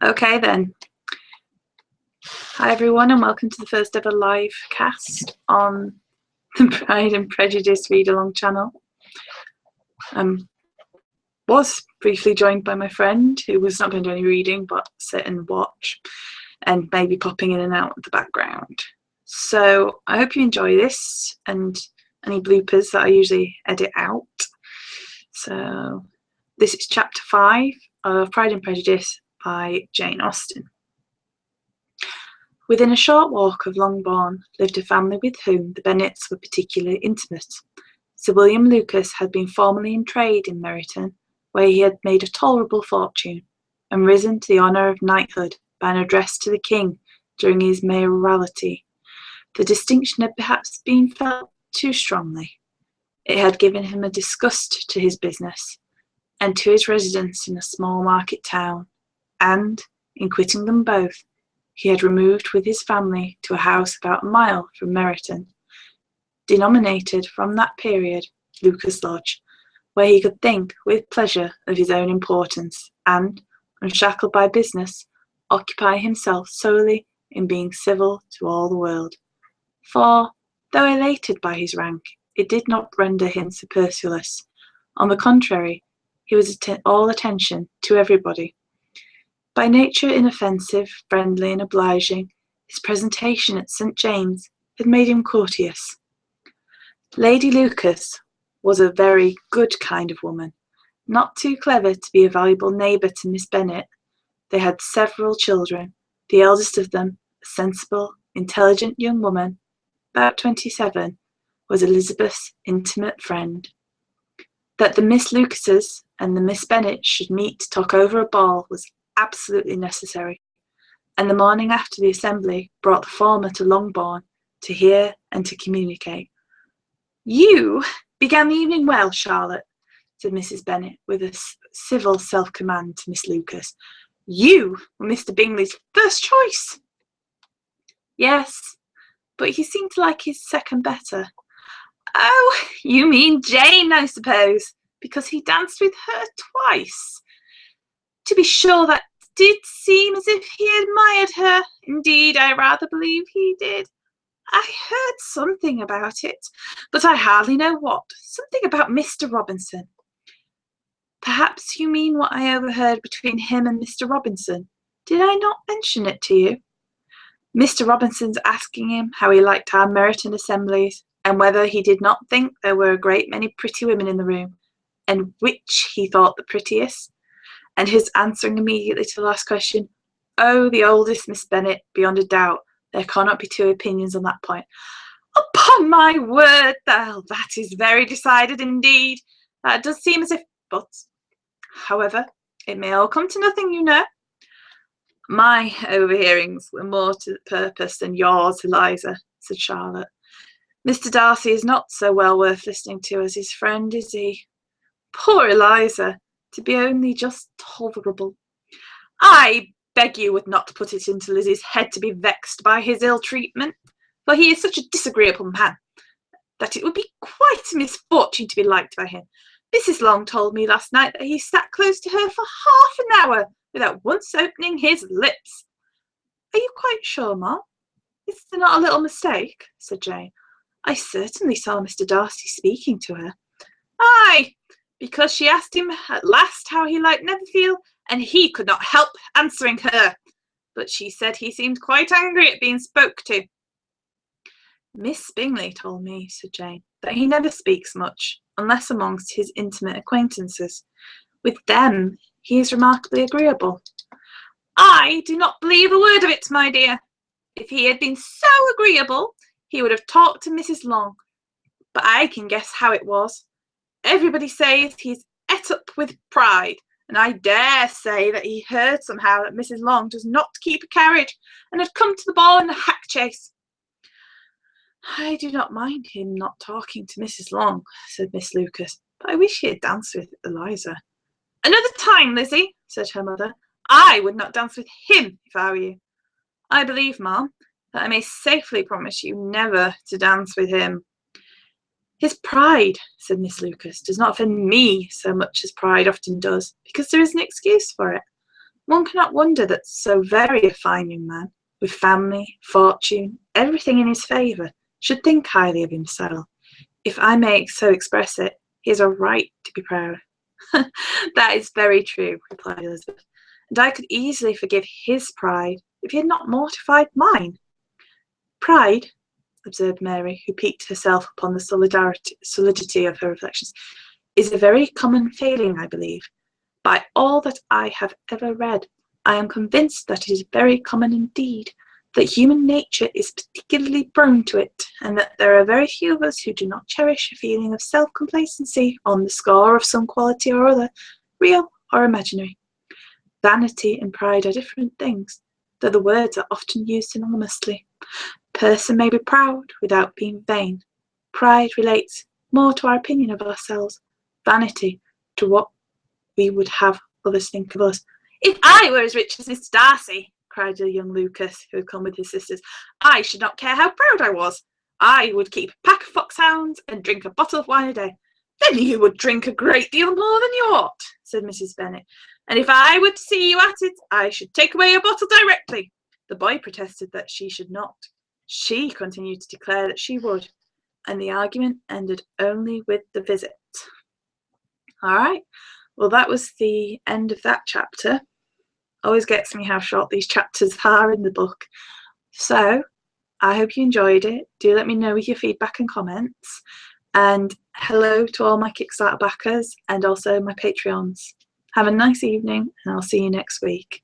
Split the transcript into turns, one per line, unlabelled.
Okay then. Hi everyone, and welcome to the first ever live cast on the Pride and Prejudice read along channel. Was briefly joined by my friend who was not going to do any reading but sit and watch and maybe popping in and out of the background. So I hope you enjoy this and any bloopers that I usually edit out. So this is chapter 5 of Pride and Prejudice by Jane Austen. Within a short walk of Longbourn lived a family with whom the Bennets were particularly intimate. Sir William Lucas had been formerly in trade in Meryton, where he had made a tolerable fortune, and risen to the honour of knighthood by an address to the king during his mayoralty. The distinction had perhaps been felt too strongly. It had given him a disgust to his business, and to his residence in a small market town, and, in quitting them both, he had removed with his family to a house about a mile from Meryton, denominated from that period Lucas Lodge, where he could think with pleasure of his own importance, and, unshackled by business, occupy himself solely in being civil to all the world. For, though elated by his rank, it did not render him supercilious. On the contrary, he was all attention to everybody. By nature inoffensive, friendly, and obliging, his presentation at St. James's had made him courteous. Lady Lucas was a very good kind of woman, not too clever to be a valuable neighbour to Miss Bennet. They had several children, the eldest of them, a sensible, intelligent young woman, about 27, was Elizabeth's intimate friend. That the Miss Lucases and the Miss Bennets should meet to talk over a ball was absolutely necessary, and the morning after the assembly brought the former to Longbourn to hear and to communicate. "You began the evening well, Charlotte," said Mrs. Bennet with a civil self-command to Miss Lucas. "You were Mr. Bingley's first choice." "Yes, but he seemed to like his second better." "Oh, you mean Jane, I suppose, because he danced with her twice." "To be sure, that did seem as if he admired her. Indeed, I rather believe he did. I heard something about it, but I hardly know what. Something about Mr. Robinson." "Perhaps you mean what I overheard between him and Mr. Robinson. Did I not mention it to you? Mr. Robinson's asking him how he liked our Meryton assemblies, and whether he did not think there were a great many pretty women in the room, and which he thought the prettiest, and his answering immediately to the last question, 'Oh, the oldest Miss Bennet, beyond a doubt. There cannot be two opinions on that point.'" "Upon my word, that is very decided indeed. That does seem as if, but, however, it may all come to nothing, you know." "My overhearings were more to the purpose than yours, Eliza," said Charlotte. "Mr. Darcy is not so well worth listening to as his friend, is he? Poor Eliza, to be only just tolerable. I beg you would not put it into Lizzie's head to be vexed by his ill treatment, for he is such a disagreeable man, that it would be quite a misfortune to be liked by him. Mrs. Long told me last night that he sat close to her for half an hour without once opening his lips." "Are you quite sure, Ma? Is there not a little mistake?" said Jane. "I certainly saw Mr. Darcy speaking to her." "Aye, because she asked him at last how he liked Netherfield, and he could not help answering her. But she said he seemed quite angry at being spoke to." "Miss Bingley told me," said Jane, "that he never speaks much, unless amongst his intimate acquaintances. With them he is remarkably agreeable." "I do not believe a word of it, my dear. If he had been so agreeable, he would have talked to Mrs. Long. But I can guess how it was. Everybody says he's et up with pride, and I dare say that he heard somehow that Mrs. Long does not keep a carriage, and had come to the ball in a hack chaise." "I do not mind him not talking to Mrs. Long," said Miss Lucas, "but I wish he had danced with Eliza." "Another time, Lizzie," said her mother. "I would not dance with him if I were you." "I believe, ma'am, that I may safely promise you never to dance with him." "His pride," said Miss Lucas, "does not offend me so much as pride often does, because there is an excuse for it. One cannot wonder that so very a fine young man, with family, fortune, everything in his favour, should think highly of himself. If I may so express it, he has a right to be proud. That is very true, replied Elizabeth, and I could easily forgive his pride if he had not mortified mine. Pride, observed Mary, who piqued herself upon the solidity of her reflections, is a very common failing, I believe. By all that I have ever read, I am convinced that it is very common indeed, that human nature is particularly prone to it, and that there are very few of us who do not cherish a feeling of self-complacency on the score of some quality or other, real or imaginary. Vanity and pride are different things, though the words are often used synonymously. A person may be proud without being vain. Pride relates more to our opinion of ourselves, vanity to what we would have others think of us. If I were as rich as Mr. Darcy, cried the young Lucas, who had come with his sisters, I should not care how proud I was. I would keep a pack of foxhounds and drink a bottle of wine a day. Then you would drink a great deal more than you ought, said Mrs. Bennet. And if I were to see you at it, I should take away your bottle directly. The boy protested that she should not. She continued to declare that she would, and the argument ended only with the visit. All right. Well, that was the end of that chapter. Always gets me how short these chapters are in the book. So I hope you enjoyed it. Do let me know with your feedback and comments. And hello to all my Kickstarter backers and also my Patreons. Have a nice evening, and I'll see you next week.